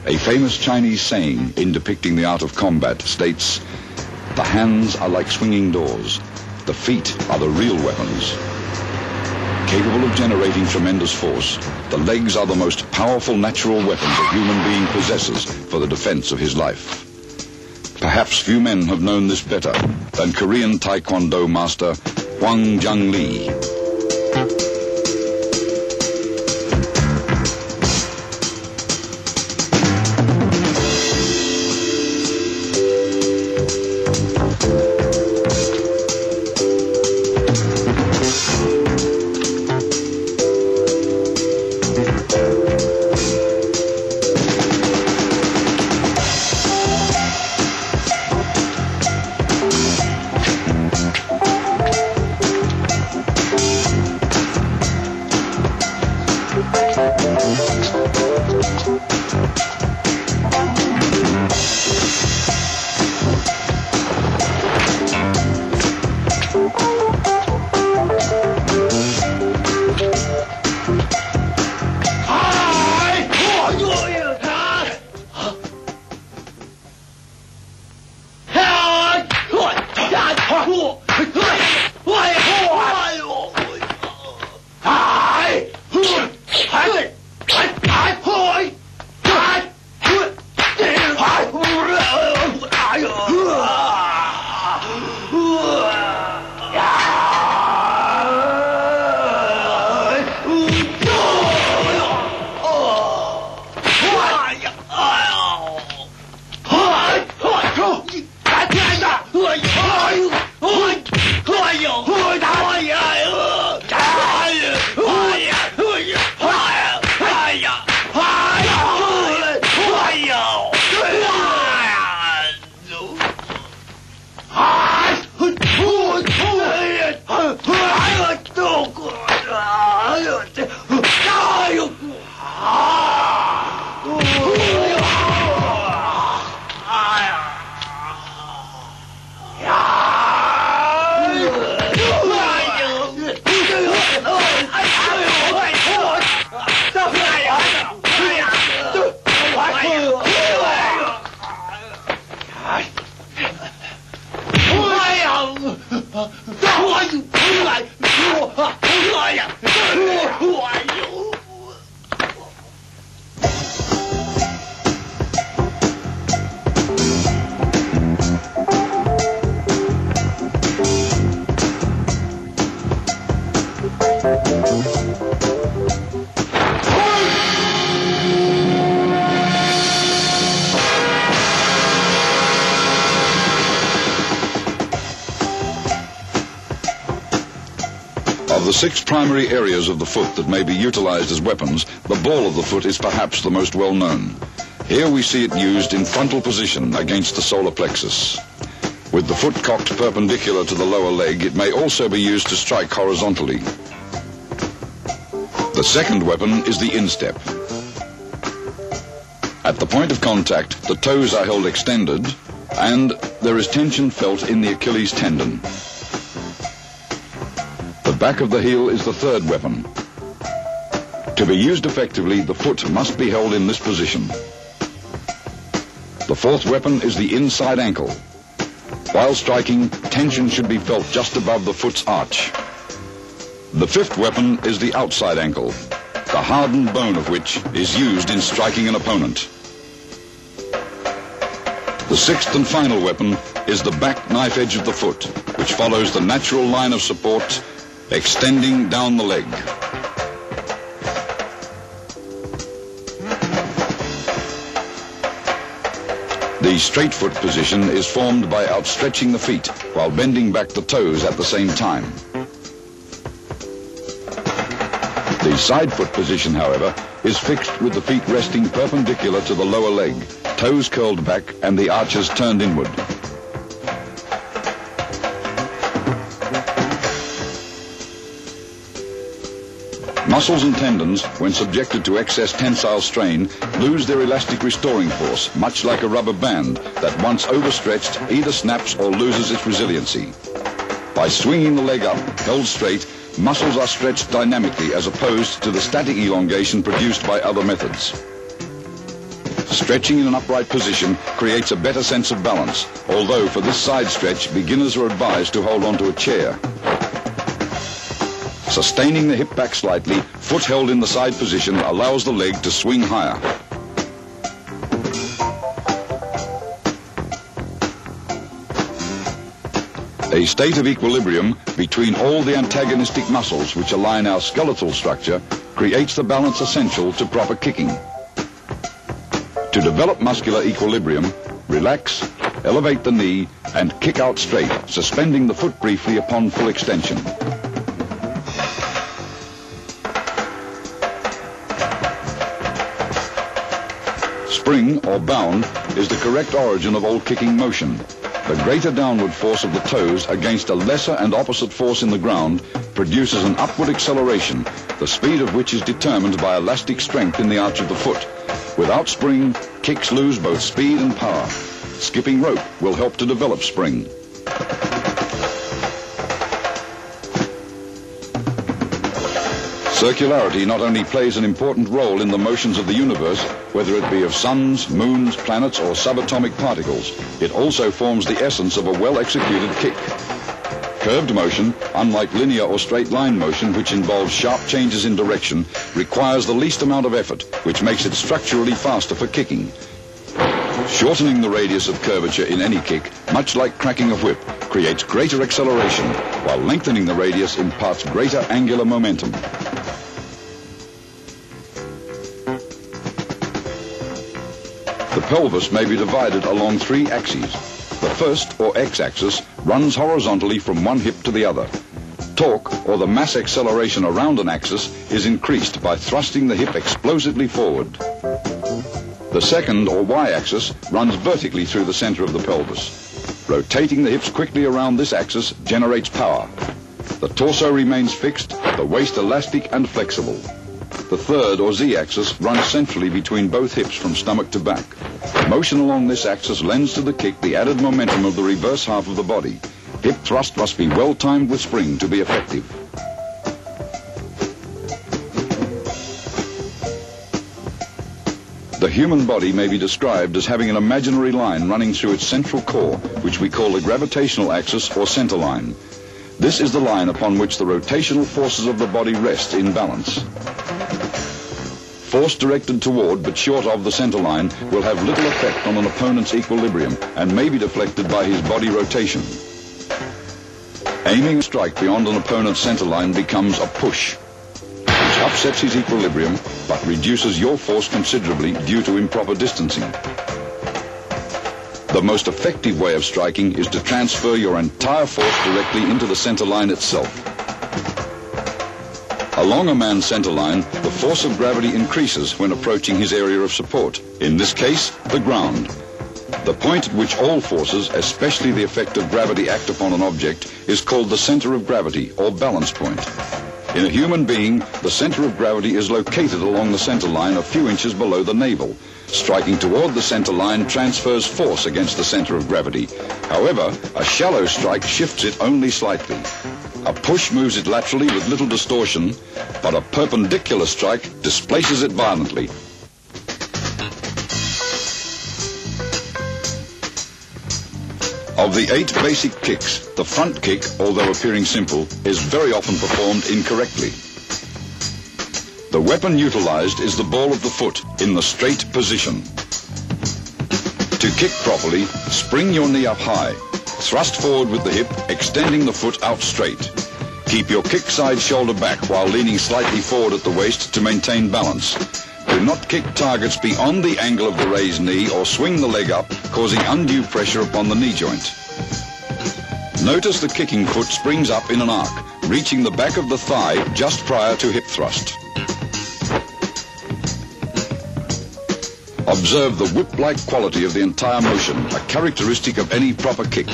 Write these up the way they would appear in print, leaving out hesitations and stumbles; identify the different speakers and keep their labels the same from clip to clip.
Speaker 1: A famous Chinese saying in depicting the art of combat states, "The hands are like swinging doors. The feet are the real weapons." Capable of generating tremendous force, the legs are the most powerful natural weapons a human being possesses for the defense of his life. Perhaps few men have known this better than Korean Taekwondo master Hwang Jang-Lee. Of the 6 primary areas of the foot that may be utilized as weapons, the ball of the foot is perhaps the most well known. Here we see it used in frontal position against the solar plexus. With the foot cocked perpendicular to the lower leg, it may also be used to strike horizontally. The second weapon is the instep. At the point of contact, the toes are held extended, and there is tension felt in the Achilles tendon. The back of the heel is the third weapon. To be used effectively, the foot must be held in this position. The fourth weapon is the inside ankle. While striking, tension should be felt just above the foot's arch. The fifth weapon is the outside ankle, the hardened bone of which is used in striking an opponent. The sixth and final weapon is the back knife edge of the foot, which follows the natural line of support extending down the leg. The straight foot position is formed by outstretching the feet while bending back the toes at the same time. The side foot position, however, is fixed with the feet resting perpendicular to the lower leg, toes curled back and the arches turned inward. Muscles and tendons, when subjected to excess tensile strain, lose their elastic restoring force, much like a rubber band that once overstretched either snaps or loses its resiliency. By swinging the leg up, held straight, muscles are stretched dynamically as opposed to the static elongation produced by other methods. Stretching in an upright position creates a better sense of balance, although for this side stretch, beginners are advised to hold onto a chair. Sustaining the hip back slightly, foot held in the side position allows the leg to swing higher. A state of equilibrium between all the antagonistic muscles which align our skeletal structure creates the balance essential to proper kicking. To develop muscular equilibrium, relax, elevate the knee, and kick out straight, suspending the foot briefly upon full extension. Spring, or bound, is the correct origin of all kicking motion. The greater downward force of the toes against a lesser and opposite force in the ground produces an upward acceleration, the speed of which is determined by elastic strength in the arch of the foot. Without spring, kicks lose both speed and power. Skipping rope will help to develop spring. Circularity not only plays an important role in the motions of the universe, whether it be of suns, moons, planets, or subatomic particles, it also forms the essence of a well-executed kick. Curved motion, unlike linear or straight line motion, which involves sharp changes in direction, requires the least amount of effort, which makes it structurally faster for kicking. Shortening the radius of curvature in any kick, much like cracking a whip, creates greater acceleration, while lengthening the radius imparts greater angular momentum. The pelvis may be divided along 3 axes. The first, or x-axis, runs horizontally from one hip to the other. Torque, or the mass acceleration around an axis, is increased by thrusting the hip explosively forward. The second, or y-axis, runs vertically through the center of the pelvis. Rotating the hips quickly around this axis generates power. The torso remains fixed, the waist elastic and flexible. The third, or z-axis, runs centrally between both hips from stomach to back. Motion along this axis lends to the kick the added momentum of the reverse half of the body. Hip thrust must be well timed with spring to be effective. The human body may be described as having an imaginary line running through its central core, which we call the gravitational axis or center line. This is the line upon which the rotational forces of the body rest in balance. Force directed toward but short of the center line will have little effect on an opponent's equilibrium and may be deflected by his body rotation. Aiming a strike beyond an opponent's center line becomes a push, which upsets his equilibrium but reduces your force considerably due to improper distancing. The most effective way of striking is to transfer your entire force directly into the center line itself. Along a man's center line, the force of gravity increases when approaching his area of support, in this case, the ground. The point at which all forces, especially the effect of gravity, act upon an object is called the center of gravity, or balance point. In a human being, the center of gravity is located along the center line a few inches below the navel. Striking toward the center line transfers force against the center of gravity. However, a shallow strike shifts it only slightly. A push moves it laterally with little distortion, but a perpendicular strike displaces it violently. Of the 8 basic kicks, the front kick, although appearing simple, is very often performed incorrectly. The weapon utilized is the ball of the foot in the straight position. To kick properly, spring your knee up high. Thrust forward with the hip, extending the foot out straight. Keep your kick side shoulder back while leaning slightly forward at the waist to maintain balance. Do not kick targets beyond the angle of the raised knee or swing the leg up, causing undue pressure upon the knee joint. Notice the kicking foot springs up in an arc, reaching the back of the thigh just prior to hip thrust. Observe the whip-like quality of the entire motion, a characteristic of any proper kick.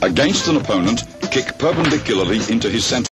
Speaker 1: Against an opponent, kick perpendicularly into his center.